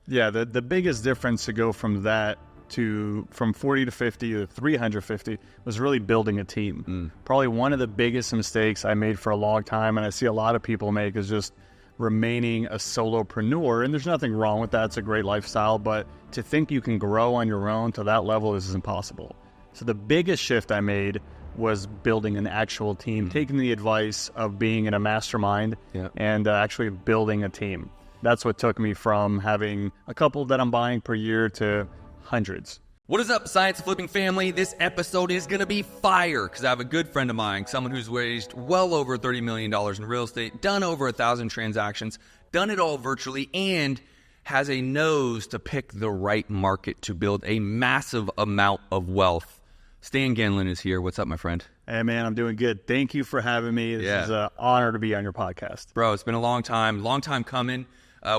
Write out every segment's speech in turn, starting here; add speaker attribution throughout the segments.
Speaker 1: Yeah, the biggest difference to go from 40 to 50 to 350 was really building a team. Probably one of the biggest mistakes I made for a long time, and I see a lot of people make, is just remaining a solopreneur. And there's nothing wrong with that. It's a great lifestyle, but to think you can grow on your own to that level is impossible. So the biggest shift I made was building an actual team, taking the advice of being in a mastermind and actually building a team. That's what took me from having a couple that I'm buying per year to hundreds.
Speaker 2: What is up, Science Flipping family? This episode is going to be fire because I have a good friend of mine, someone who's raised well over $30 million in real estate, done over 1,000 transactions, done it all virtually, and has a nose to pick the right market to build a massive amount of wealth. Stan Gendlin is here. What's up, my friend?
Speaker 1: Hey, man, I'm doing good. Thank you for having me. This is an honor to be on your podcast.
Speaker 2: Bro, it's been a long time coming.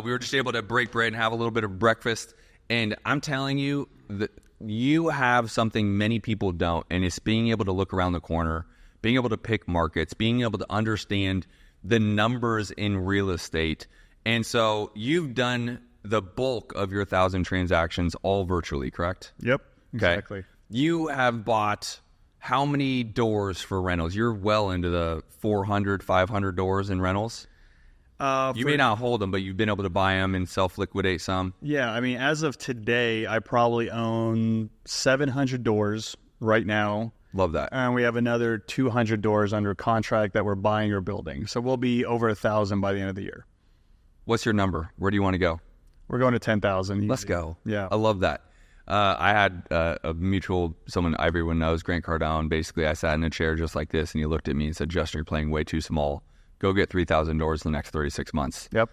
Speaker 2: We were just able to break bread and have a little bit of breakfast. And I'm telling you that you have something many people don't, and it's being able to look around the corner, being able to pick markets, being able to understand the numbers in real estate. And so you've done the bulk of your 1,000 transactions all virtually, correct?
Speaker 1: Yep, exactly.
Speaker 2: Okay. You have bought how many doors for rentals? You're well into the 400, 500 doors in rentals. You may not hold them, but you've been able to buy them and self-liquidate some.
Speaker 1: Yeah, I mean, as of today, I probably own 700 doors right now.
Speaker 2: Love that.
Speaker 1: And we have another 200 doors under contract that we're buying or building. So we'll be over 1,000 by the end of the year.
Speaker 2: What's your number? Where do you want to go?
Speaker 1: We're going to 10,000.
Speaker 2: Let's go.
Speaker 1: Yeah.
Speaker 2: I love that. I had a mutual, someone everyone knows, Grant Cardone. Basically, I sat in a chair just like this, and he looked at me and said, Justin, you're playing way too small. Go get 3,000 doors in the next 36 months.
Speaker 1: Yep.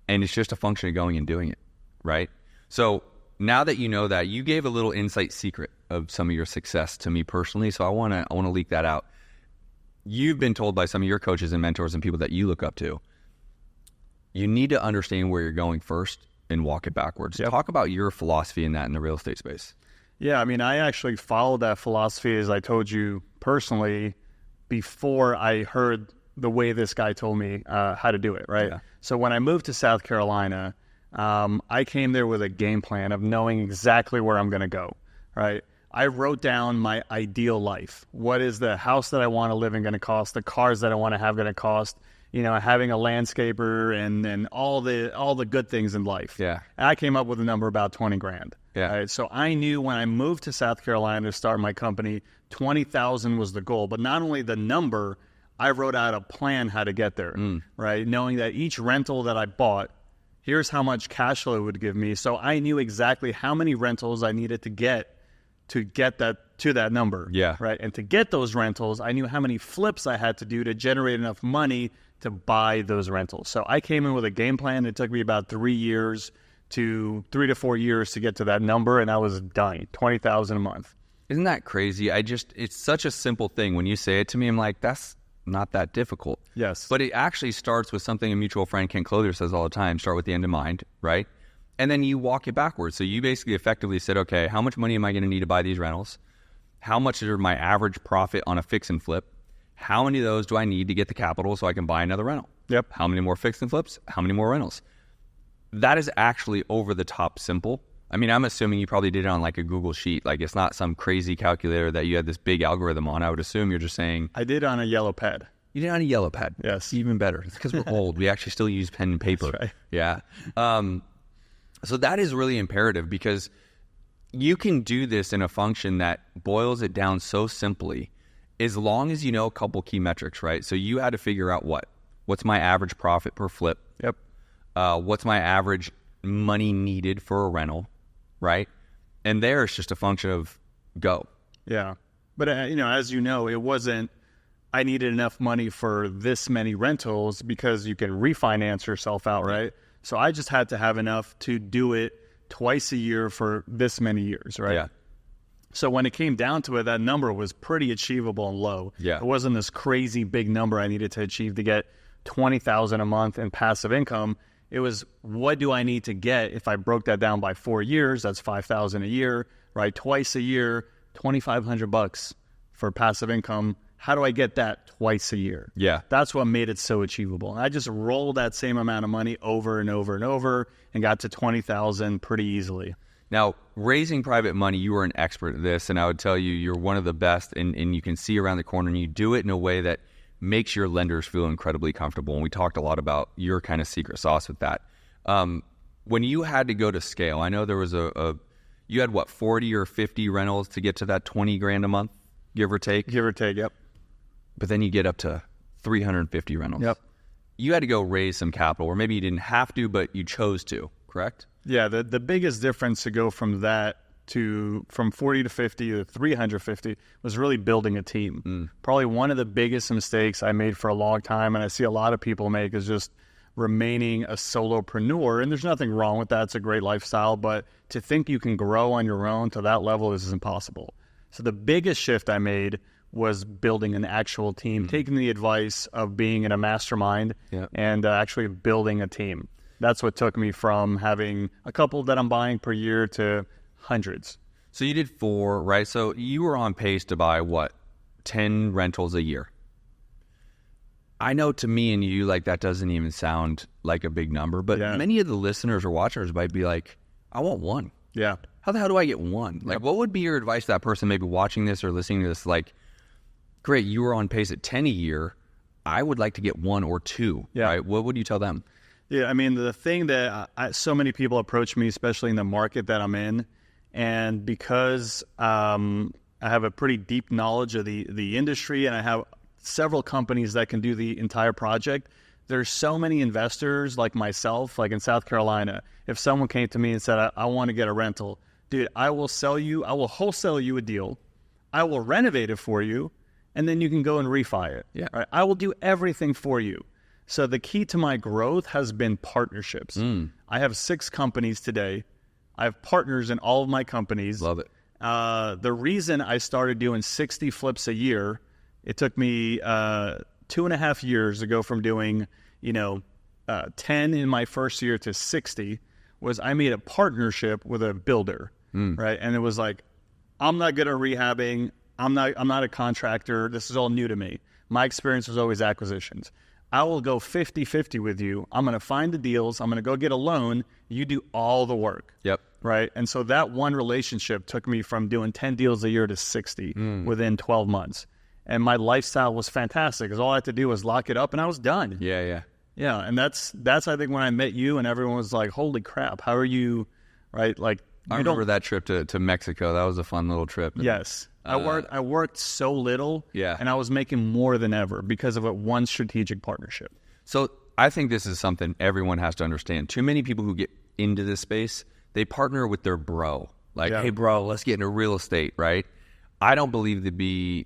Speaker 1: And
Speaker 2: it's just a function of going and doing it, right? So now that you know that, you gave a little insight secret of some of your success to me personally, so I want to leak that out. You've been told by some of your coaches and mentors and people that you look up to, you need to understand where you're going first and walk it backwards.
Speaker 1: Yep.
Speaker 2: Talk about your philosophy in that in the real estate space.
Speaker 1: Yeah, I mean, I actually followed that philosophy, as I told you personally, before I heard the way this guy told me how to do it, right? Yeah. So when I moved to South Carolina, I came there with a game plan of knowing exactly where I'm going to go, right? I wrote down my ideal life. What is the house that I want to live in going to cost? The cars that I want to have going to cost? You know, having a landscaper and all the good things in life.
Speaker 2: Yeah.
Speaker 1: And I came up with a number about 20 grand.
Speaker 2: Yeah.
Speaker 1: Right? So I knew when I moved to South Carolina to start my company, 20,000 was the goal. But not only the number, I wrote out a plan how to get there, right? Knowing that each rental that I bought, here's how much cash flow it would give me. So I knew exactly how many rentals I needed to get that to that number.
Speaker 2: Yeah.
Speaker 1: Right. And to get those rentals, I knew how many flips I had to do to generate enough money to buy those rentals. So I came in with a game plan. It took me about 3 to 4 years to get to that number, and I was done. 20,000 a month.
Speaker 2: Isn't that crazy? It's such a simple thing. When you say it to me, I'm like, that's not that difficult.
Speaker 1: Yes.
Speaker 2: But it actually starts with something a mutual friend, Ken Clothier, says all the time. Start with the end in mind, right? And then you walk it backwards. So you basically effectively said, okay, how much money am I going to need to buy these rentals? How much is my average profit on a fix and flip? How many of those do I need to get the capital so I can buy another rental?
Speaker 1: Yep.
Speaker 2: How many more fix and flips? How many more rentals? That is actually over the top simple. I mean, I'm assuming you probably did it on like a Google sheet. Like it's not some crazy calculator that you had this big algorithm on. I would assume you're just saying...
Speaker 1: I did on a yellow pad.
Speaker 2: You did it on a yellow pad?
Speaker 1: Yes.
Speaker 2: Even better. It's because we're old. We actually still use pen and paper.
Speaker 1: That's right.
Speaker 2: Yeah. So that is really imperative because you can do this in a function that boils it down so simply as long as you know a couple key metrics, right? So you had to figure out what's my average profit per flip?
Speaker 1: Yep.
Speaker 2: What's my average money needed for a rental, right? And there it's just a function of go.
Speaker 1: Yeah. But, as you know, it wasn't I needed enough money for this many rentals because you can refinance yourself out, right? So I just had to have enough to do it twice a year for this many years, right?
Speaker 2: Yeah.
Speaker 1: So when it came down to it, that number was pretty achievable and low.
Speaker 2: Yeah.
Speaker 1: It wasn't this crazy big number I needed to achieve to get $20,000 a month in passive income. It was, what do I need to get if I broke that down by 4 years? That's $5,000 a year, right? Twice a year, $2,500 for passive income. how do I get that twice a year?
Speaker 2: Yeah.
Speaker 1: That's what made it so achievable. And I just rolled that same amount of money over and over and over and got to 20,000 pretty easily.
Speaker 2: Now, raising private money, you are an expert at this, and I would tell you you're one of the best, and you can see around the corner, and you do it in a way that makes your lenders feel incredibly comfortable. And we talked a lot about your kind of secret sauce with that. When you had to go to scale, I know there was you had what, 40 or 50 rentals to get to that 20 grand a month, give or take?
Speaker 1: Give or take, yep.
Speaker 2: But then you get up to 350 rentals.
Speaker 1: Yep.
Speaker 2: You had to go raise some capital, or maybe you didn't have to, but you chose to, correct?
Speaker 1: Yeah, the biggest difference to go from 40 to 50 to 350 was really building a team. Probably one of the biggest mistakes I made for a long time, and I see a lot of people make, is just remaining a solopreneur. And there's nothing wrong with that. It's a great lifestyle. But to think you can grow on your own to that level is impossible. So the biggest shift I made was building an actual team, taking the advice of being in a mastermind and actually building a team. That's what took me from having a couple that I'm buying per year to hundreds.
Speaker 2: So you did 4, right? So you were on pace to buy, what, 10 rentals a year? I know to me and you, like, that doesn't even sound like a big number, but many of the listeners or watchers might be like, I want 1.
Speaker 1: Yeah.
Speaker 2: How the hell do I get 1? Like, what would be your advice to that person maybe watching this or listening to this? Like, great, you were on pace at 10 a year. I would like to get 1 or 2, right? What would you tell them?
Speaker 1: Yeah, I mean, the thing that so many people approach me, especially in the market that I'm in, and because I have a pretty deep knowledge of the industry, and I have several companies that can do the entire project, there's so many investors like myself, like in South Carolina. If someone came to me and said, I want to get a rental, dude, I will wholesale you a deal. I will renovate it for you, and then you can go and refi it.
Speaker 2: Yeah.
Speaker 1: Right? I will do everything for you. So the key to my growth has been partnerships. I have 6 companies today. I have partners in all of my companies.
Speaker 2: Love it.
Speaker 1: The reason I started doing 60 flips a year, it took me 2.5 years to go from doing 10 in my first year to 60, was I made a partnership with a builder, right? And it was like, I'm not good at rehabbing. I'm not a contractor. This is all new to me. My experience was always acquisitions. I will go 50-50 with you. I'm going to find the deals. I'm going to go get a loan. You do all the work.
Speaker 2: Yep.
Speaker 1: Right? And so that one relationship took me from doing 10 deals a year to 60 within 12 months. And my lifestyle was fantastic because all I had to do was lock it up and I was done.
Speaker 2: Yeah.
Speaker 1: Yeah, and that's I think when I met you and everyone was like, holy crap, how are you, right? Like,
Speaker 2: I remember that trip to Mexico. That was a fun little trip.
Speaker 1: Yes. I worked so little, and I was making more than ever because of one strategic partnership.
Speaker 2: So I think this is something everyone has to understand. Too many people who get into this space, they partner with their bro. Like, hey, bro, let's get into real estate, right? I don't believe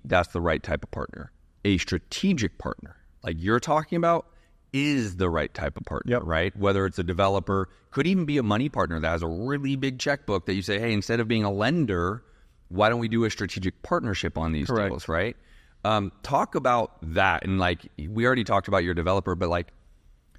Speaker 2: that's the right type of partner. A strategic partner, like you're talking about, is the right type of partner, right? Whether it's a developer, could even be a money partner that has a really big checkbook that you say, hey, instead of being a lender, why don't we do a strategic partnership on these deals, right? Talk about that. And like, we already talked about your developer, but like,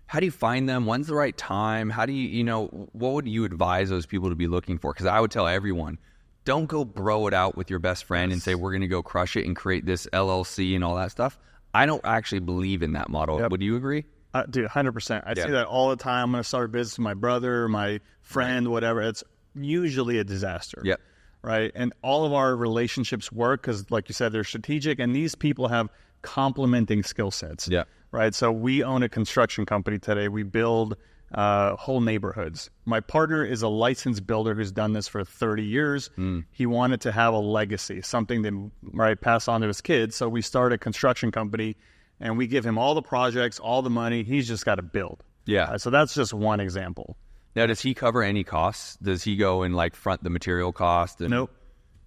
Speaker 2: how do you find them? When's the right time? How do you, what would you advise those people to be looking for? Because I would tell everyone, don't go bro it out with your best friend and say, we're going to go crush it and create this LLC and all that stuff. I don't actually believe in that model. Would you agree?
Speaker 1: Dude, 100%. I see that all the time. I'm going to start a business with my brother, my friend, whatever. It's usually a disaster.
Speaker 2: Yep.
Speaker 1: Right. And all of our relationships work because, like you said, they're strategic and these people have complementing skill sets.
Speaker 2: Yeah.
Speaker 1: Right. So we own a construction company today. We build whole neighborhoods. My partner is a licensed builder who's done this for 30 years. He wanted to have a legacy, something to pass on to his kids. So we started a construction company and we give him all the projects, all the money. He's just got to build. Yeah. So that's just one example.
Speaker 2: Now, does he cover any costs? Does he go and like front the material cost? And
Speaker 1: nope.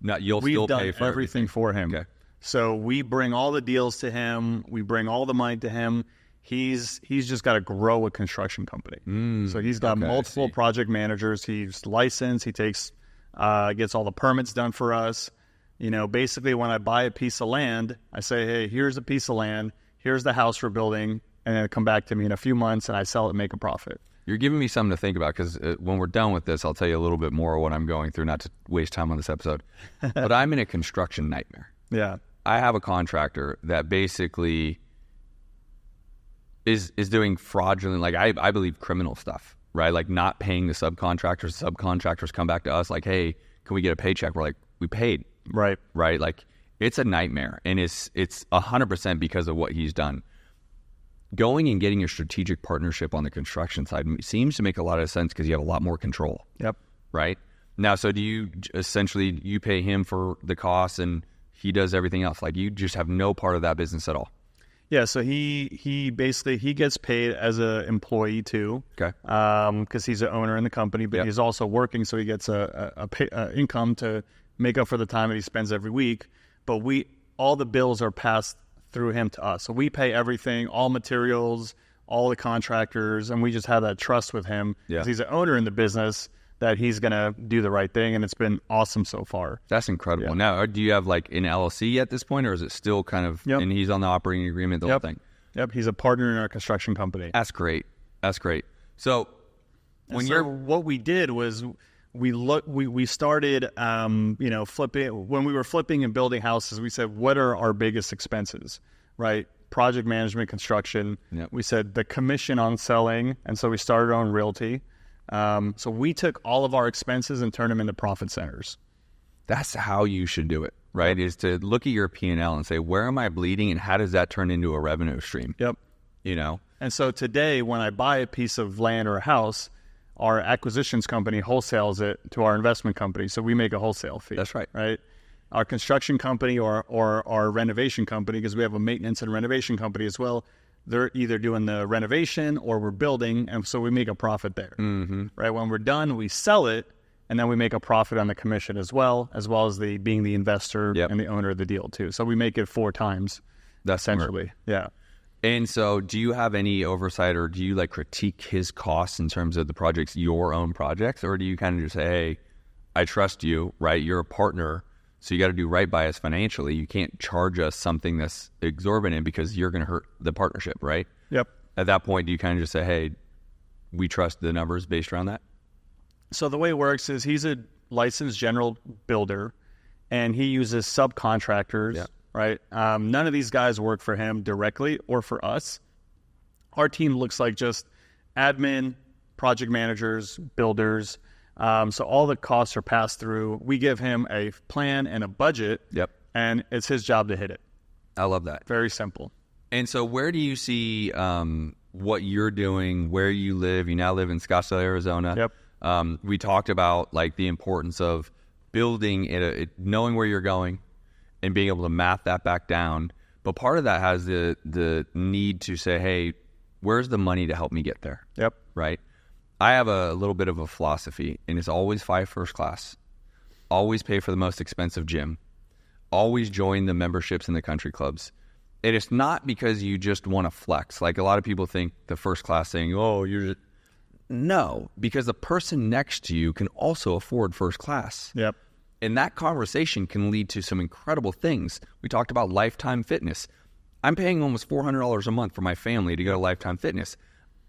Speaker 2: You'll still pay for
Speaker 1: everything for him.
Speaker 2: Okay.
Speaker 1: So we bring all the deals to him. We bring all the money to him. He's just got to grow a construction company. So he's got multiple project managers. He's licensed. He takes gets all the permits done for us. Basically when I buy a piece of land, I say, hey, here's a piece of land. Here's the house we're building. And then come back to me in a few months and I sell it and make a profit.
Speaker 2: You're giving me something to think about because when we're done with this, I'll tell you a little bit more of what I'm going through, not to waste time on this episode. But I'm in a construction nightmare.
Speaker 1: Yeah.
Speaker 2: I have a contractor that basically is doing fraudulent, like I believe criminal stuff, right? Like not paying the subcontractors. Subcontractors come back to us like, hey, can we get a paycheck? We're like, we paid.
Speaker 1: Right.
Speaker 2: Right. Like it's a nightmare, and it's 100% because of what he's done. Going and getting a strategic partnership on the construction side seems to make a lot of sense because you have a lot more control.
Speaker 1: Yep.
Speaker 2: Right. Now, so do you essentially, you pay him for the costs and he does everything else? Like you just have no part of that business at all?
Speaker 1: Yeah, so he basically he gets paid as an employee too,
Speaker 2: okay,
Speaker 1: because he's an owner in the company, but he's also working, so he gets a income to make up for the time that he spends every week. But all the bills are passed through him to us, so we pay everything, all materials, all the contractors, and we just have that trust with him because he's an owner in the business that he's gonna do the right thing, and it's been awesome so far.
Speaker 2: That's incredible. Yeah. Now, do you have like an LLC at this point, or is it still kind of? Yep. And he's on the operating agreement, the whole thing.
Speaker 1: Yep, he's a partner in our construction company.
Speaker 2: That's great. That's great. So,
Speaker 1: what we did was we started, flipping. When we were flipping and building houses, we said, what are our biggest expenses, right? Project management, construction.
Speaker 2: Yep.
Speaker 1: We said the commission on selling, and so we started on realty. So we took all of our expenses and turned them into profit centers.
Speaker 2: That's how you should do it, right? Is to look at your P&L and say, where am I bleeding and how does that turn into a revenue stream?
Speaker 1: Yep.
Speaker 2: And
Speaker 1: so today when I buy a piece of land or a house, our acquisitions company wholesales it to our investment company. So we make a wholesale fee.
Speaker 2: That's right.
Speaker 1: Right. Our construction company or our renovation company, because we have a maintenance and renovation company as well, they're either doing the renovation or we're building, and so we make a profit there.
Speaker 2: Mm-hmm.
Speaker 1: Right? When we're done, we sell it, and then we make a profit on the commission as well as being the investor and the owner of the deal too. So we make it 4 times, essentially.
Speaker 2: Smart.
Speaker 1: Yeah.
Speaker 2: And so do you have any oversight, or do you like critique his costs in terms of the projects, your own projects, or do you kind of just say, hey, I trust you, right? You're a partner. So you got to do right by us financially. You can't charge us something that's exorbitant because you're going to hurt the partnership, right?
Speaker 1: Yep.
Speaker 2: At that point, do you kind of just say, hey, we trust the numbers based around that?
Speaker 1: So the way it works is he's a licensed general builder, and he uses subcontractors, right? None of these guys work for him directly or for us. Our team looks like just admin, project managers, builders. So all the costs are passed through. We give him a plan and a budget, and it's his job to hit it.
Speaker 2: I love that.
Speaker 1: Very simple.
Speaker 2: And so where do you see what you're doing, where you live? You now live in Scottsdale, Arizona.
Speaker 1: Yep.
Speaker 2: We talked about like the importance of building knowing where you're going and being able to map that back down. But part of that has the need to say, hey, where's the money to help me get there?
Speaker 1: Yep.
Speaker 2: Right? I have a little bit of a philosophy, and it's always fly first class, always pay for the most expensive gym, always join the memberships in the country clubs. And it's not because you just want to flex. Like a lot of people think the first class thing, no, because the person next to you can also afford first class.
Speaker 1: Yep.
Speaker 2: And that conversation can lead to some incredible things. We talked about Lifetime Fitness. I'm paying almost $400 a month for my family to go to Lifetime Fitness.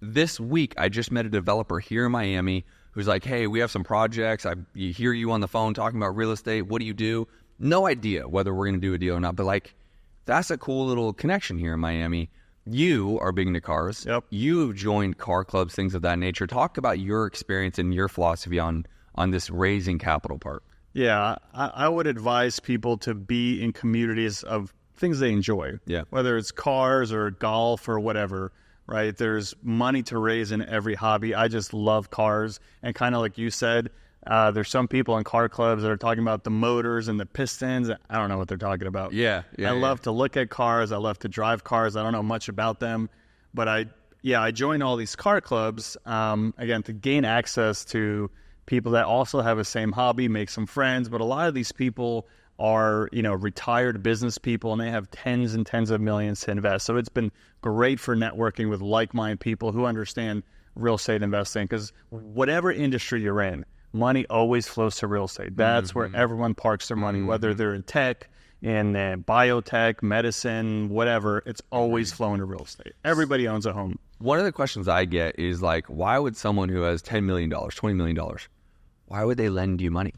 Speaker 2: This week, I just met a developer here in Miami who's like, hey, we have some projects. I hear you on the phone talking about real estate. What do you do? No idea whether we're going to do a deal or not. But like, that's a cool little connection here in Miami. You are big into cars.
Speaker 1: Yep.
Speaker 2: You've joined car clubs, things of that nature. Talk about your experience and your philosophy on this raising capital part.
Speaker 1: Yeah, I would advise people to be in communities of things they enjoy.
Speaker 2: Yeah.
Speaker 1: Whether it's cars or golf or whatever. Right, there's money to raise in every hobby. I just love cars, and kind of like you said, there's some people in car clubs that are talking about the motors and the pistons. I don't know what they're talking about.
Speaker 2: I
Speaker 1: love to look at cars. I love to drive cars. I don't know much about them, but I joined all these car clubs again to gain access to people that also have the same hobby, make some friends. But a lot of these people are, retired business people, and they have tens and tens of millions to invest. So it's been great for networking with like-minded people who understand real estate investing, because whatever industry you're in, money always flows to real estate. That's where everyone parks their money, whether they're in tech, in biotech, medicine, whatever, it's always flowing to real estate. Everybody owns a home.
Speaker 2: One of the questions I get is like, why would someone who has $10 million, $20 million, why would they lend you money?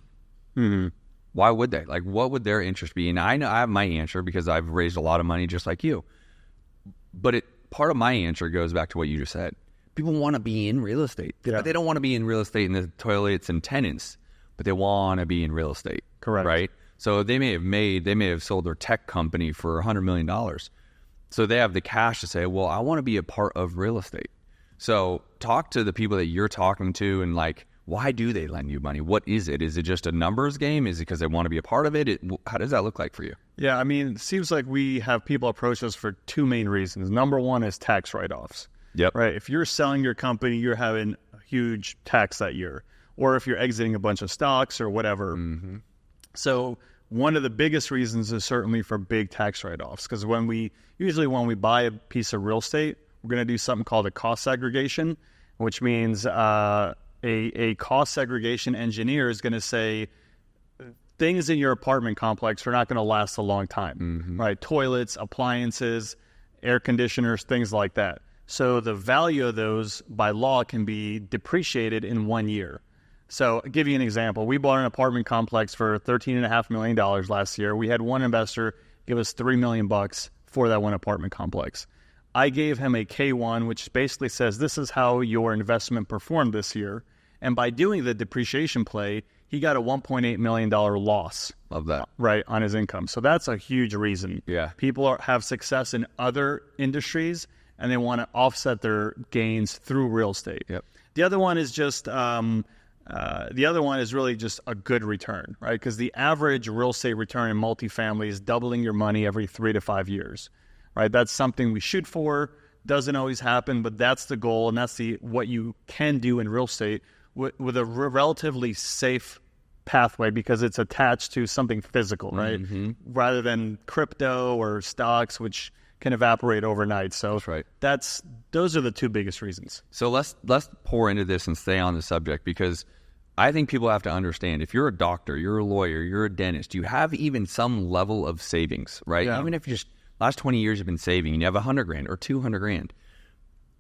Speaker 1: Mm-hmm.
Speaker 2: Why would they? Like, what would their interest be? And I know I have my answer because I've raised a lot of money just like you. But part of my answer goes back to what you just said. People want to be in real estate. Yeah. But they don't want to be in real estate in the toilets and tenants, but they want to be in real estate.
Speaker 1: Correct.
Speaker 2: Right? So they may have sold their tech company for $100 million. So they have the cash to say, well, I want to be a part of real estate. So talk to the people that you're talking to and like, why do they lend you money? What is it? Is it just a numbers game? Is it because they want to be a part of it? How does that look like for you?
Speaker 1: Yeah, I mean, it seems like we have people approach us for two main reasons. Number one is tax write-offs.
Speaker 2: Yep.
Speaker 1: Right. If you're selling your company, you're having a huge tax that year. Or if you're exiting a bunch of stocks or whatever. Mm-hmm. So one of the biggest reasons is certainly for big tax write-offs. Because when we buy a piece of real estate, we're going to do something called a cost segregation, which means a cost segregation engineer is going to say things in your apartment complex are not going to last a long time, mm-hmm. right? Toilets, appliances, air conditioners, things like that. So the value of those by law can be depreciated in 1 year. So I'll give you an example. We bought an apartment complex for $13.5 million last year. We had one investor give us $3 million for that one apartment complex. I gave him a K1, which basically says this is how your investment performed this year. And by doing the depreciation play, he got a $1.8 million loss.
Speaker 2: Love that.
Speaker 1: Right, on his income. So that's a huge reason.
Speaker 2: Yeah.
Speaker 1: People have success in other industries, and they want to offset their gains through real estate.
Speaker 2: Yep.
Speaker 1: The other one is just really just a good return, right? Because the average real estate return in multifamily is doubling your money every 3 to 5 years, right? That's something we shoot for. Doesn't always happen, but that's the goal, and that's what you can do in real estate with a relatively safe pathway because it's attached to something physical, right? Mm-hmm. Rather than crypto or stocks, which can evaporate overnight. So
Speaker 2: that's right.
Speaker 1: Those are the two biggest reasons.
Speaker 2: So let's pour into this and stay on the subject because I think people have to understand if you're a doctor, you're a lawyer, you're a dentist, you have even some level of savings, right?
Speaker 1: Yeah.
Speaker 2: Even if you just last 20 years you've been saving and you have $100,000 or $200,000,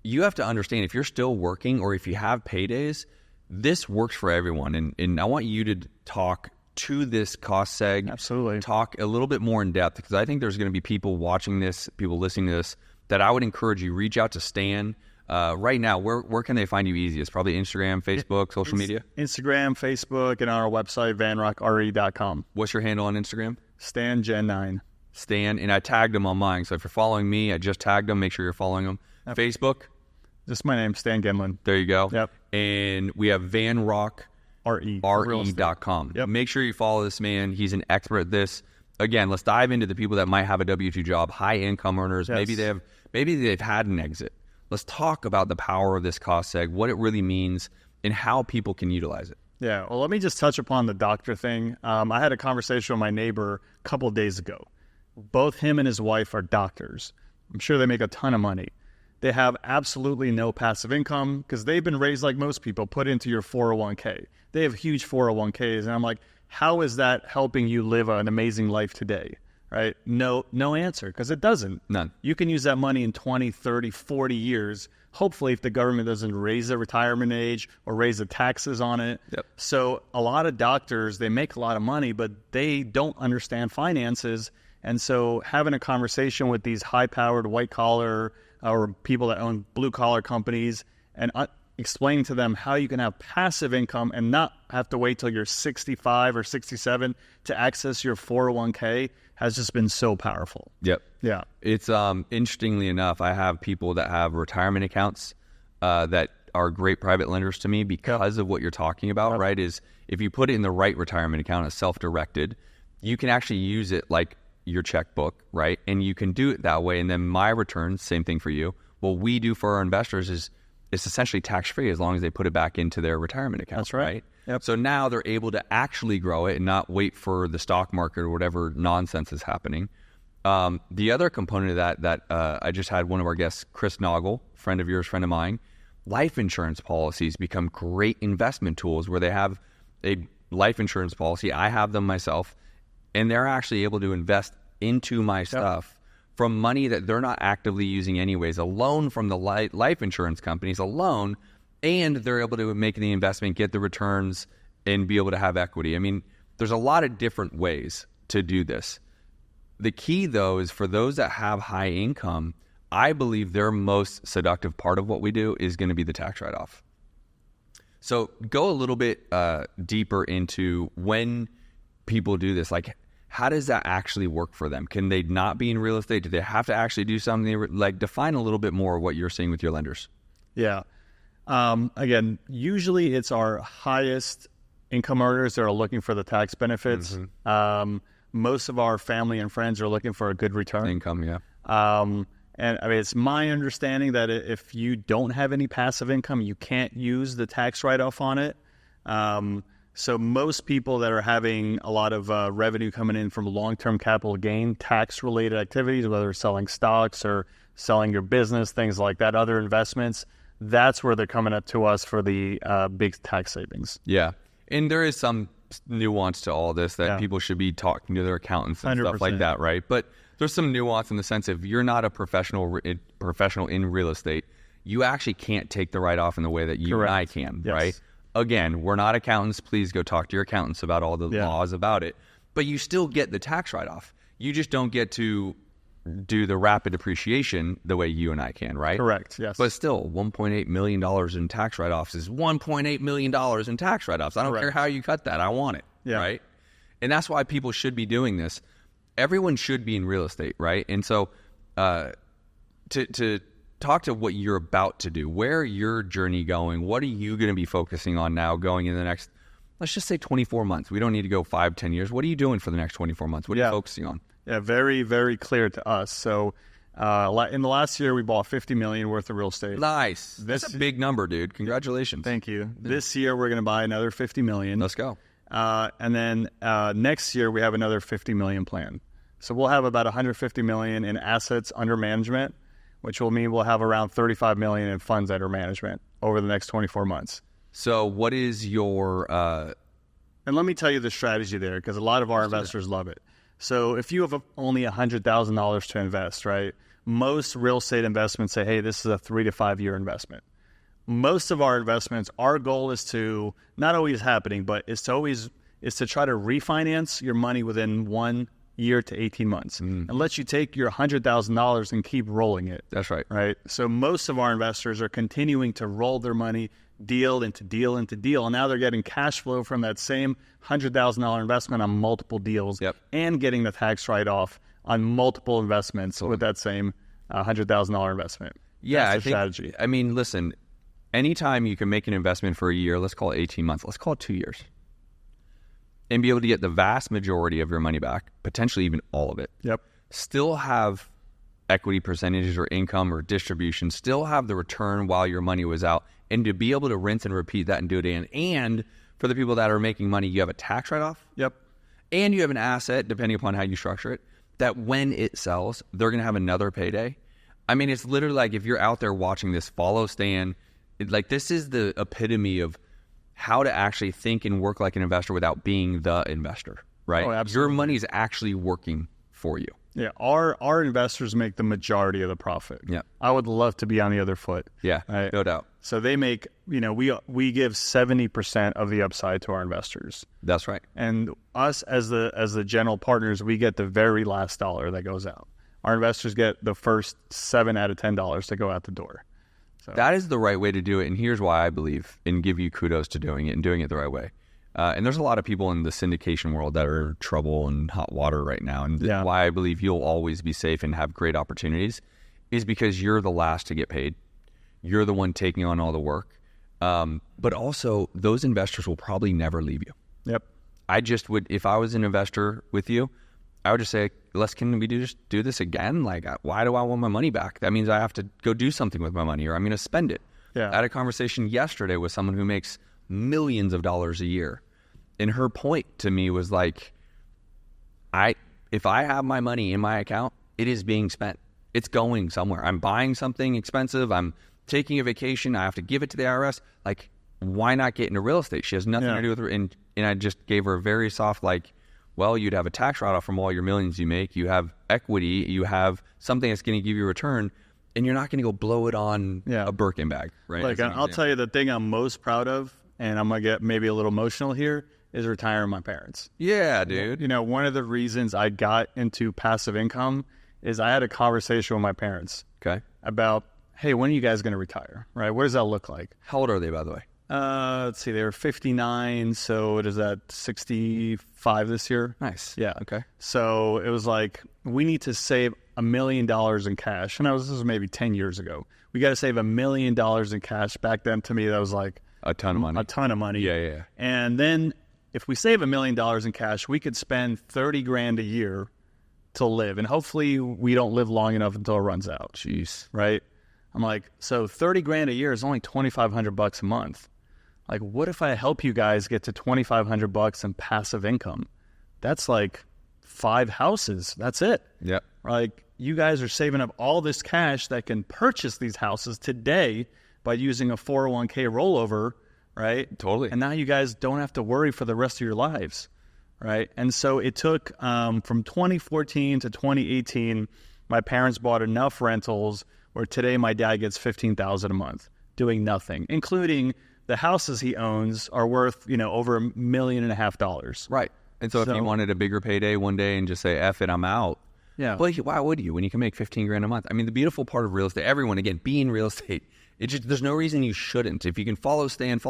Speaker 2: you have to understand if you're still working or if you have paydays, this works for everyone. And I want you to talk to this cost seg.
Speaker 1: Absolutely.
Speaker 2: Talk a little bit more in depth because I think there's going to be people watching this, people listening to this, that I would encourage you, reach out to Stan. Right now, where can they find you easiest? Probably Instagram, Facebook, social media?
Speaker 1: Instagram, Facebook, and on our website, vanrockre.com.
Speaker 2: What's your handle on Instagram?
Speaker 1: Stan Gen9.
Speaker 2: Stan, and I tagged him on mine. So if you're following me, I just tagged him. Make sure you're following him. Yep. Facebook?
Speaker 1: Just my name, Stan Gendlin.
Speaker 2: There you go.
Speaker 1: Yep.
Speaker 2: And we have vanrockre.com.
Speaker 1: Yep.
Speaker 2: Make sure you follow this man. He's an expert at this. Again, let's dive into the people that might have a W-2 job, high income earners. Yes. Maybe they've had an exit. Let's talk about the power of this cost seg, what it really means, and how people can utilize it.
Speaker 1: Yeah. Well, let me just touch upon the doctor thing. I had a conversation with my neighbor a couple of days ago. Both him and his wife are doctors. I'm sure they make a ton of money. They have absolutely no passive income because they've been raised like most people, put into your 401k. They have huge 401ks. And I'm like, how is that helping you live an amazing life today? Right? No answer because it doesn't.
Speaker 2: None.
Speaker 1: You can use that money in 20, 30, 40 years, hopefully if the government doesn't raise the retirement age or raise the taxes on it.
Speaker 2: Yep.
Speaker 1: So a lot of doctors, they make a lot of money, but they don't understand finances. And so having a conversation with these high-powered white-collar or people that own blue-collar companies and explaining to them how you can have passive income and not have to wait till you're 65 or 67 to access your 401k has just been so powerful.
Speaker 2: Yep.
Speaker 1: Yeah.
Speaker 2: It's interestingly enough, I have people that have retirement accounts that are great private lenders to me because of what you're talking about, right? Is if you put it in the right retirement account, it's self-directed, you can actually use it like your checkbook, right? And you can do it that way. And then my returns, same thing for you. What we do for our investors is it's essentially tax-free as long as they put it back into their retirement account.
Speaker 1: That's right.
Speaker 2: Yep. So now they're able to actually grow it and not wait for the stock market or whatever nonsense is happening. The other component of that I just had one of our guests, Chris Noggle, friend of yours, friend of mine, life insurance policies become great investment tools where they have a life insurance policy. I have them myself, and they're actually able to invest into my stuff from money that they're not actively using anyways, a loan from the life insurance companies, a loan, and they're able to make the investment, get the returns, and be able to have equity. I mean, There's a lot of different ways to do this. The key, though, is for those that have high income, I believe their most seductive part of what we do is going to be the tax write-off. So go a little bit deeper into when people do this. Like, how does that actually work for them? Can they not be in real estate? Do they have to actually do something? Like, define a little bit more what you're seeing with your lenders.
Speaker 1: Yeah. Again, usually it's our highest income earners that are looking for the tax benefits. Most of our family and friends are looking for a good return.
Speaker 2: Income, yeah.
Speaker 1: And I mean, it's my understanding that if you don't have any passive income, you can't use the tax write-off on it. So most people that are having a lot of revenue coming in from long-term capital gain, tax-related activities, whether it's selling stocks or selling your business, things like that, other investments, that's where they're coming up to us for the big tax savings.
Speaker 2: Yeah. And there is some nuance to all this that people should be talking to their accountants and 100%. Stuff like that, right? But there's some nuance in the sense if you're not a professional in real estate, you actually can't take the write-off in the way that you and I can, right? Again, we're not accountants. Please go talk to your accountants about all the laws about it. But you still get the tax write-off. You just don't get to do the rapid appreciation the way you and I can, right?
Speaker 1: Correct, yes.
Speaker 2: But still, $1.8 million in tax write-offs is $1.8 million in tax write-offs. I don't care how you cut that. I want it, right? And that's why people should be doing this. Everyone should be in real estate, right? And so to talk to what you're about to do, where your journey going, what are you going to be focusing on now going in the next, let's just say 24 months. We don't need to go 5-10 years. What are you doing for the next 24 months? What are you focusing on?
Speaker 1: Yeah, very, very clear to us. So in the last year, we bought $50 million worth of real estate.
Speaker 2: Nice. That's a big number, dude. Congratulations.
Speaker 1: Thank you. This year, we're going to buy another $50 million.
Speaker 2: Let's go.
Speaker 1: And then next year, we have another $50 million planned. So we'll have about $150 million in assets under management, which will mean we'll have around $35 million in funds under management over the next 24 months.
Speaker 2: So what is your...
Speaker 1: And let me tell you the strategy there, because a lot of our investors love it. So if you have only $100,000 to invest, right? Most real estate investments say, hey, this is a 3 to 5 year investment. Most of our investments, our goal is to, not always happening, but is to try to refinance your money within 1 year to 18 months and let you take your $100,000 and keep rolling it.
Speaker 2: That's right.
Speaker 1: Right. So most of our investors are continuing to roll their money deal into deal into deal. And now they're getting cash flow from that same $100,000 investment on multiple deals and getting the tax write-off on multiple investments with that same $100,000 investment.
Speaker 2: Yeah,
Speaker 1: that's the strategy.
Speaker 2: I mean, listen, anytime you can make an investment for a year, let's call it 18 months, let's call it 2 years, and be able to get the vast majority of your money back, potentially even all of it. Still have equity percentages or income or distribution, still have the return while your money was out, and to be able to rinse and repeat that and do it again. And for the people that are making money, you have a tax write-off. And you have an asset, depending upon how you structure it, that when it sells, they're going to have another payday. I mean, it's literally like if you're out there watching this, follow Stan. This is the epitome of how to actually think and work like an investor without being the investor, right?
Speaker 1: Oh, absolutely.
Speaker 2: Your money is actually working for you.
Speaker 1: Yeah, our investors make the majority of the profit.
Speaker 2: Yeah,
Speaker 1: I would love to be on the other foot.
Speaker 2: Yeah, right? No doubt.
Speaker 1: So they make, we give 70% of the upside to our investors.
Speaker 2: That's right.
Speaker 1: And us as the general partners, we get the very last dollar that goes out. Our investors get the first 7 out of $10 to go out the door. So
Speaker 2: that is the right way to do it, and here's why I believe and give you kudos to doing it and doing it the right way. And there's a lot of people in the syndication world that are in trouble and hot water right now. And why I believe you'll always be safe and have great opportunities is because you're the last to get paid. You're the one taking on all the work. But also, those investors will probably never leave you. I just would, if I was an investor with you, I would just say, can we just do this again? Like, why do I want my money back? That means I have to go do something with my money, or I'm going to spend it. I had a conversation yesterday with someone who makes millions of dollars a year. And her point to me was like, if I have my money in my account, it is being spent. It's going somewhere. I'm buying something expensive. I'm taking a vacation. I have to give it to the IRS. Like, why not get into real estate? She has nothing to do with her. And I just gave her a very soft, well, you'd have a tax write-off from all your millions you make. You have equity. You have something that's going to give you a return. And you're not going to go blow it on a Birkin bag, right?
Speaker 1: I'll tell you the thing I'm most proud of and I'm going to get maybe a little emotional here, is retiring my parents.
Speaker 2: Yeah, dude.
Speaker 1: You know, one of the reasons I got into passive income is I had a conversation with my parents about, hey, when are you guys going to retire, right? What does that look like?
Speaker 2: How old are they, by the way?
Speaker 1: Let's see, they were 59, so what is that, 65 this year?
Speaker 2: Nice.
Speaker 1: Yeah.
Speaker 2: Okay.
Speaker 1: So it was like, we need to save $1 million in cash. And this was maybe 10 years ago. We got to save $1 million in cash. Back then, to me, that was like
Speaker 2: a ton of money.
Speaker 1: A ton of money.
Speaker 2: Yeah.
Speaker 1: And then if we save $1 million in cash, we could spend 30 grand a year to live. And hopefully we don't live long enough until it runs out.
Speaker 2: Jeez.
Speaker 1: Right? I'm like, so 30 grand a year is only $2,500 a month. Like, what if I help you guys get to $2,500 in passive income? That's like 5 houses. That's it.
Speaker 2: Yep.
Speaker 1: Like, you guys are saving up all this cash that can purchase these houses today by using a 401k rollover, right?
Speaker 2: Totally.
Speaker 1: And now you guys don't have to worry for the rest of your lives, right? And so it took from 2014 to 2018, my parents bought enough rentals where today my dad gets $15,000 a month doing nothing, including the houses he owns are worth, over $1.5 million.
Speaker 2: Right. And so if you wanted a bigger payday one day and just say, F it, I'm out.
Speaker 1: Yeah.
Speaker 2: Well, why would you when you can make 15 grand a month? I mean, the beautiful part of real estate, everyone, again, being real estate, there's no reason you shouldn't. If you can follow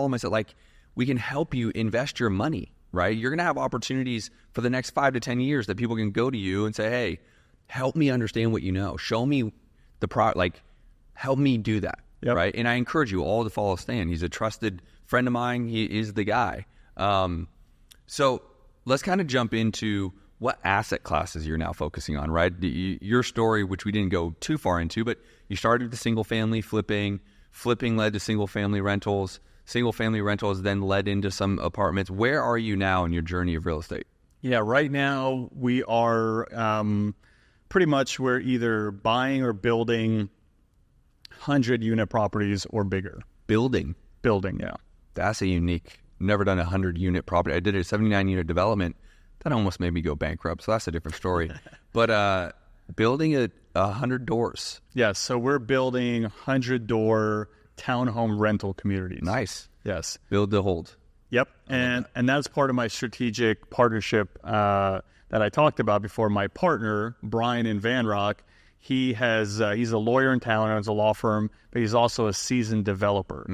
Speaker 2: myself, like, we can help you invest your money, right? You're going to have opportunities for the next 5 to 10 years that people can go to you and say, hey, help me understand what you know. Show me help me do that.
Speaker 1: Yep.
Speaker 2: Right. And I encourage you all to follow Stan. He's a trusted friend of mine. He is the guy. So let's kind of jump into what asset classes you're now focusing on, right? Your story, which we didn't go too far into, but you started with single family flipping led to single family rentals then led into some apartments. Where are you now in your journey of real estate?
Speaker 1: Yeah, right now we are pretty much, we're either buying or building 100-unit properties or bigger.
Speaker 2: Building,
Speaker 1: yeah.
Speaker 2: That's a unique. Never done a 100-unit property. I did a 79-unit development. That almost made me go bankrupt. So that's a different story. But building 100 doors.
Speaker 1: Yeah, so we're building 100-door townhome rental communities.
Speaker 2: Nice.
Speaker 1: Yes.
Speaker 2: Build to hold.
Speaker 1: Yep, and that's part of my strategic partnership that I talked about before. My partner, Brian in Van Rock, he's a lawyer in town, owns a law firm, but he's also a seasoned developer.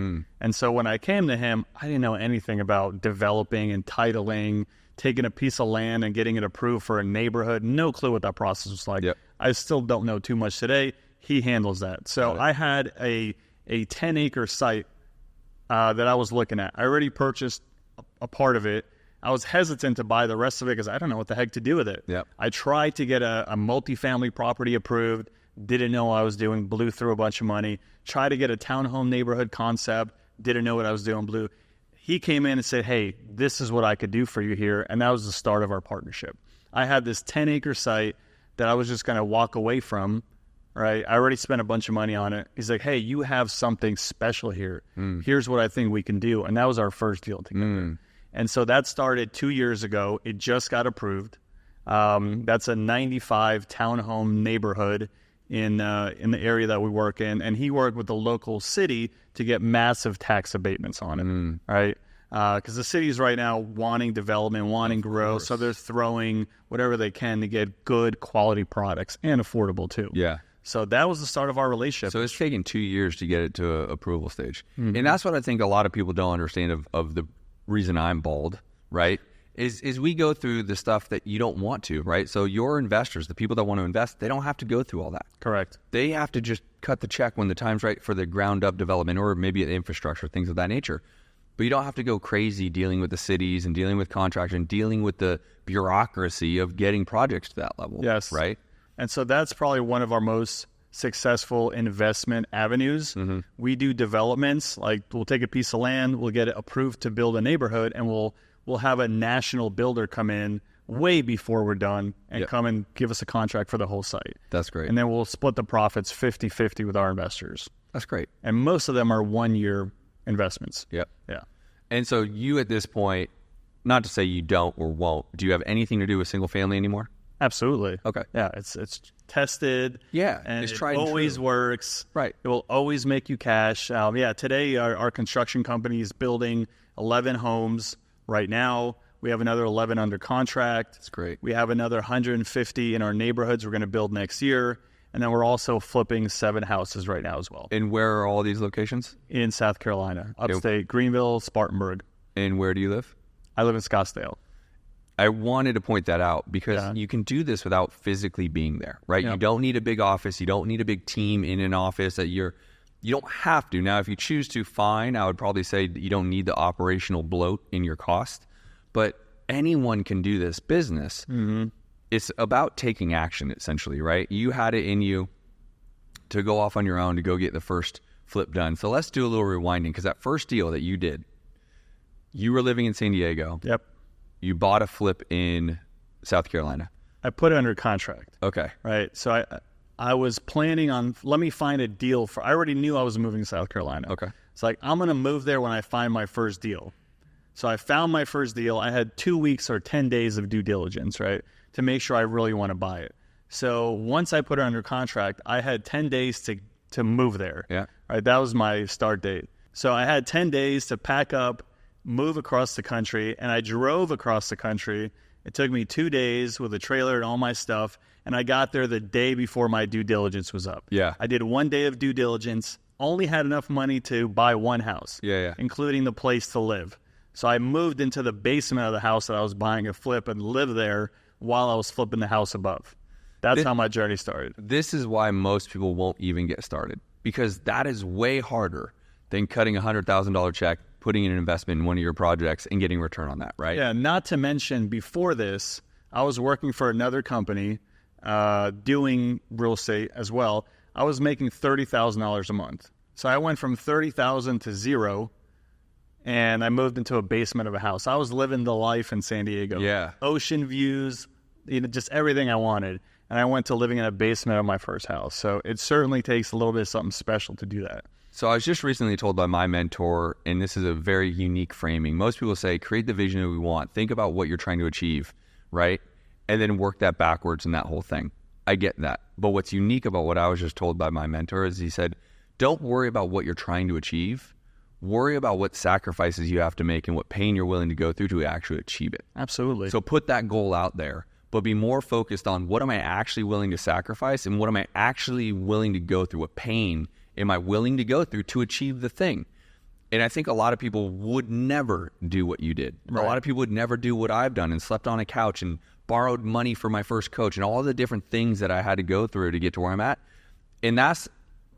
Speaker 1: And so when I came to him, I didn't know anything about developing and titling, taking a piece of land and getting it approved for a neighborhood. No clue what that process was like.
Speaker 2: Yep.
Speaker 1: I still don't know too much today. He handles that. So I had a 10-acre site that I was looking at. I already purchased a part of it. I was hesitant to buy the rest of it because I don't know what the heck to do with it.
Speaker 2: Yep.
Speaker 1: I tried to get a multifamily property approved, didn't know what I was doing, blew through a bunch of money. Tried to get a townhome neighborhood concept, didn't know what I was doing, blew. He came in and said, hey, this is what I could do for you here, and that was the start of our partnership. I had this 10-acre site that I was just going to walk away from, right? I already spent a bunch of money on it. He's like, hey, you have something special here. Here's what I think we can do, and that was our first deal together. And so that started 2 years ago. It just got approved. That's a 95 townhome neighborhood in the area that we work in. And he worked with the local city to get massive tax abatements on it, right? Because the city's right now wanting development, wanting growth. So they're throwing whatever they can to get good quality products and affordable too.
Speaker 2: Yeah.
Speaker 1: So that was the start of our relationship.
Speaker 2: So it's taken 2 years to get it to a approval stage. And that's what I think a lot of people don't understand of the reason I'm bald, right, is we go through the stuff that you don't want to, right? So your investors, the people that want to invest, they don't have to go through all that.
Speaker 1: Correct.
Speaker 2: They have to just cut the check when the time's right for the ground up development or maybe infrastructure, things of that nature. But you don't have to go crazy dealing with the cities and dealing with contractors and dealing with the bureaucracy of getting projects to that level.
Speaker 1: Yes.
Speaker 2: Right?
Speaker 1: And so that's probably one of our most successful investment avenues. We do developments, like we'll take a piece of land, we'll get it approved to build a neighborhood, and we'll have a national builder come in way before we're done and come and give us a contract for the whole site.
Speaker 2: That's great.
Speaker 1: And then we'll split the profits 50-50 with our investors.
Speaker 2: That's great.
Speaker 1: And most of them are 1-year investments.
Speaker 2: Yep.
Speaker 1: Yeah.
Speaker 2: And so you at this point, not to say you don't or won't, do you have anything to do with single family anymore?
Speaker 1: Absolutely.
Speaker 2: Okay.
Speaker 1: Yeah, it's tested.
Speaker 2: Yeah,
Speaker 1: and
Speaker 2: it's
Speaker 1: it
Speaker 2: tried and
Speaker 1: always
Speaker 2: true.
Speaker 1: Works.
Speaker 2: Right.
Speaker 1: It will always make you cash. Today our construction company is building 11 homes right now. We have another 11 under contract.
Speaker 2: That's great.
Speaker 1: We have another 150 in our neighborhoods we're going to build next year. And then we're also flipping 7 houses right now as well.
Speaker 2: And where are all these locations?
Speaker 1: In South Carolina, upstate Greenville, Spartanburg.
Speaker 2: And where do you live?
Speaker 1: I live in Scottsdale.
Speaker 2: I wanted to point that out because you can do this without physically being there, right? You don't need a big office. You don't need a big team in an office that you don't have to. Now, if you choose to, fine. I would probably say you don't need the operational bloat in your cost, but anyone can do this business. Mm-hmm. It's about taking action, essentially, right? You had it in you to go off on your own to go get the first flip done. So let's do a little rewinding, because that first deal that you did, you were living in San Diego.
Speaker 1: Yep.
Speaker 2: You bought a flip in South Carolina.
Speaker 1: I put it under contract.
Speaker 2: Okay.
Speaker 1: Right. So I was planning on, let me find a deal for, I already knew I was moving to South Carolina.
Speaker 2: Okay.
Speaker 1: It's like, I'm going to move there when I find my first deal. So I found my first deal. I had 2 weeks or 10 days of due diligence, right, to make sure I really want to buy it. So once I put it under contract, I had 10 days to move there.
Speaker 2: Yeah.
Speaker 1: Right. That was my start date. So I had 10 days to pack up, move across the country, and I drove across the country. It took me 2 days with a trailer and all my stuff, and I got there the day before my due diligence was up.
Speaker 2: Yeah.
Speaker 1: I did 1 day of due diligence, only had enough money to buy one house, including the place to live. So I moved into the basement of the house that I was buying a flip and lived there while I was flipping the house above. That's how my journey started.
Speaker 2: This is why most people won't even get started, because that is way harder than cutting a $100,000 check, putting in an investment in one of your projects and getting return on that, right?
Speaker 1: Yeah, not to mention before this, I was working for another company doing real estate as well. I was making $30,000 a month. So I went from $30,000 to zero, and I moved into a basement of a house. I was living the life in San Diego.
Speaker 2: Yeah.
Speaker 1: Ocean views, just everything I wanted. And I went to living in a basement of my first house. So it certainly takes a little bit of something special to do that.
Speaker 2: So I was just recently told by my mentor, and this is a very unique framing. Most people say, create the vision that we want. Think about what you're trying to achieve, right? And then work that backwards and that whole thing. I get that. But what's unique about what I was just told by my mentor is he said, don't worry about what you're trying to achieve. Worry about what sacrifices you have to make and what pain you're willing to go through to actually achieve it.
Speaker 1: Absolutely.
Speaker 2: So put that goal out there, but be more focused on what am I actually willing to sacrifice and what am I actually willing to go through, what pain am I willing to go through to achieve the thing? And I think a lot of people would never do what you did. Right. A lot of people would never do what I've done and slept on a couch and borrowed money for my first coach and all the different things that I had to go through to get to where I'm at. And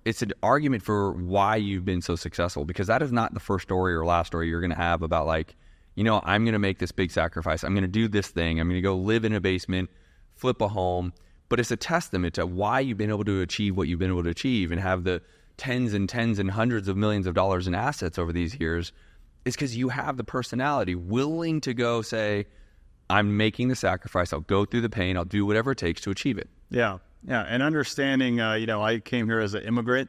Speaker 2: it's an argument for why you've been so successful, because that is not the first story or last story you're going to have about like, I'm going to make this big sacrifice. I'm going to do this thing. I'm going to go live in a basement, flip a home. But it's a testament to why you've been able to achieve what you've been able to achieve and have the tens and hundreds of millions of dollars in assets over these years, is because you have the personality willing to go say, I'm making the sacrifice. I'll go through the pain. I'll do whatever it takes to achieve it.
Speaker 1: Yeah. Yeah. And understanding, I came here as an immigrant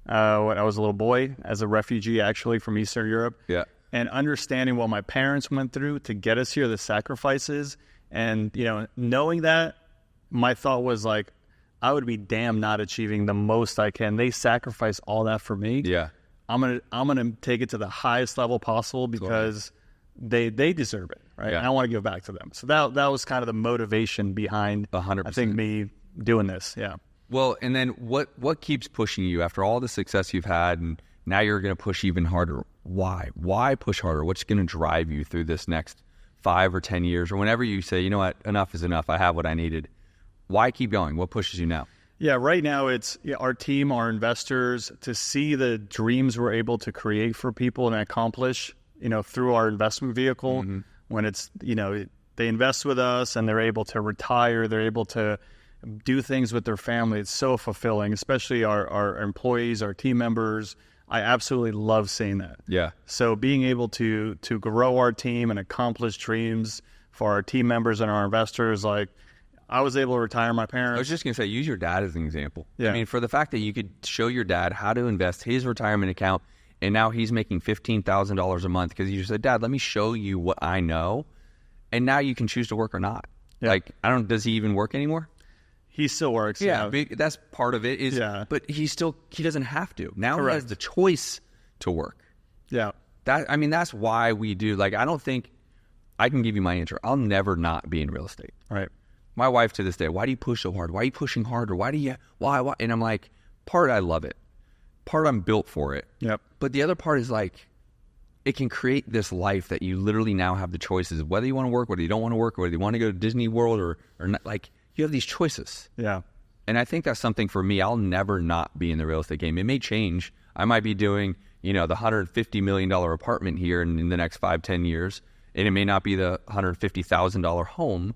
Speaker 1: when I was a little boy, as a refugee, actually, from Eastern Europe.
Speaker 2: Yeah.
Speaker 1: And understanding what my parents went through to get us here, the sacrifices. And, knowing that, my thought was like, I would be damned not achieving the most I can. They sacrifice all that for me.
Speaker 2: Yeah.
Speaker 1: I'm gonna take it to the highest level possible because they deserve it, right?
Speaker 2: Yeah.
Speaker 1: And I want to give back to them. So that was kind of the motivation behind
Speaker 2: 100%.
Speaker 1: I think me doing this. Yeah.
Speaker 2: Well, and then what keeps pushing you after all the success you've had, and now you're going to push even harder? Why? Why push harder? What's going to drive you through this next 5 or 10 years, or whenever you say, you know what, enough is enough. I have what I needed. Why keep going? What pushes you now?
Speaker 1: Yeah, right now it's our team, our investors, to see the dreams we're able to create for people and accomplish, through our investment vehicle. Mm-hmm. When it's, they invest with us and they're able to retire, they're able to do things with their family. It's so fulfilling, especially our employees, our team members. I absolutely love seeing that.
Speaker 2: Yeah.
Speaker 1: So being able to grow our team and accomplish dreams for our team members and our investors, like, I was able to retire my parents.
Speaker 2: I was just going to say, use your dad as an example.
Speaker 1: Yeah.
Speaker 2: I mean, for the fact that you could show your dad how to invest his retirement account, and now he's making $15,000 a month because you said, Dad, let me show you what I know. And now you can choose to work or not. Yeah. Like, does he even work anymore?
Speaker 1: He still works.
Speaker 2: Yeah. That's part of it but he doesn't have to. Now Correct. He has the choice to work.
Speaker 1: Yeah.
Speaker 2: That's why we do. Like, I don't think I can give you my answer. I'll never not be in real estate.
Speaker 1: Right.
Speaker 2: My wife to this day, why do you push so hard? Why are you pushing harder? Why? And I'm like, part, I love it. Part, I'm built for it.
Speaker 1: Yep.
Speaker 2: But the other part is like, it can create this life that you literally now have the choices of whether you want to work, whether you don't want to work, or whether you want to go to Disney World or not. Like, you have these choices.
Speaker 1: Yeah.
Speaker 2: And I think that's something for me. I'll never not be in the real estate game. It may change. I might be doing, the $150 million apartment here in the next 5-10 years. And it may not be the $150,000 home,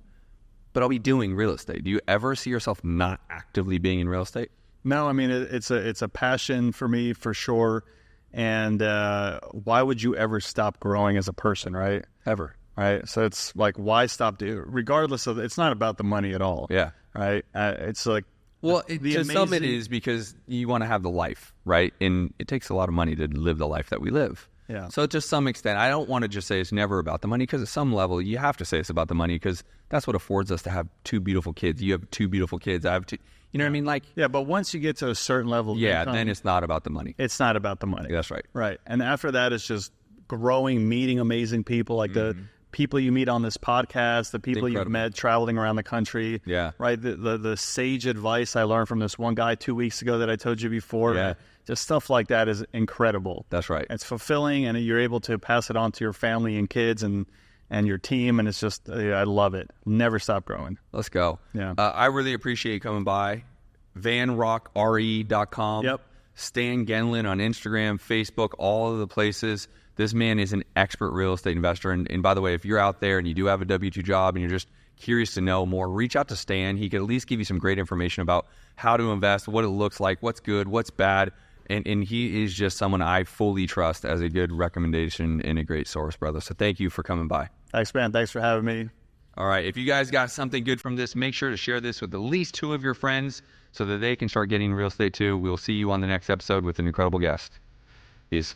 Speaker 2: but I'll be doing real estate. Do you ever see yourself not actively being in real estate?
Speaker 1: No, I mean, it's a passion for me for sure. And why would you ever stop growing as a person, right?
Speaker 2: Ever.
Speaker 1: Right. So it's like, why stop? Regardless of, it's not about the money at all.
Speaker 2: Yeah.
Speaker 1: Right. It's like,
Speaker 2: well, to some it is because you want to have the life, right? And it takes a lot of money to live the life that we live.
Speaker 1: Yeah.
Speaker 2: So to some extent, I don't want to just say it's never about the money, because at some level you have to say it's about the money, because that's what affords us to have 2 beautiful kids. You have 2 beautiful kids. I have 2. You know what I mean? Like,
Speaker 1: yeah, but once you get to a certain level of income,
Speaker 2: then it's not about the money.
Speaker 1: It's not about the money.
Speaker 2: That's right.
Speaker 1: Right. And after that, it's just growing, meeting amazing people, like the people you meet on this podcast, the people you've met traveling around the country.
Speaker 2: Yeah.
Speaker 1: Right. The sage advice I learned from this one guy 2 weeks ago that I told you before.
Speaker 2: Yeah.
Speaker 1: Just stuff like that is incredible.
Speaker 2: That's right.
Speaker 1: It's fulfilling, and you're able to pass it on to your family and kids and your team, and it's just, I love it. Never stop growing.
Speaker 2: Let's go.
Speaker 1: Yeah.
Speaker 2: I really appreciate you coming by. VanRockRE.com.
Speaker 1: Yep.
Speaker 2: Stan Gendlin on Instagram, Facebook, all of the places. This man is an expert real estate investor. And by the way, if you're out there and you do have a W-2 job and you're just curious to know more, reach out to Stan. He could at least give you some great information about how to invest, what it looks like, what's good, what's bad. And he is just someone I fully trust as a good recommendation and a great source, brother. So thank you for coming by.
Speaker 1: Thanks, man. Thanks for having me.
Speaker 2: All right. If you guys got something good from this, make sure to share this with at least 2 of your friends so that they can start getting real estate too. We'll see you on the next episode with an incredible guest. Peace.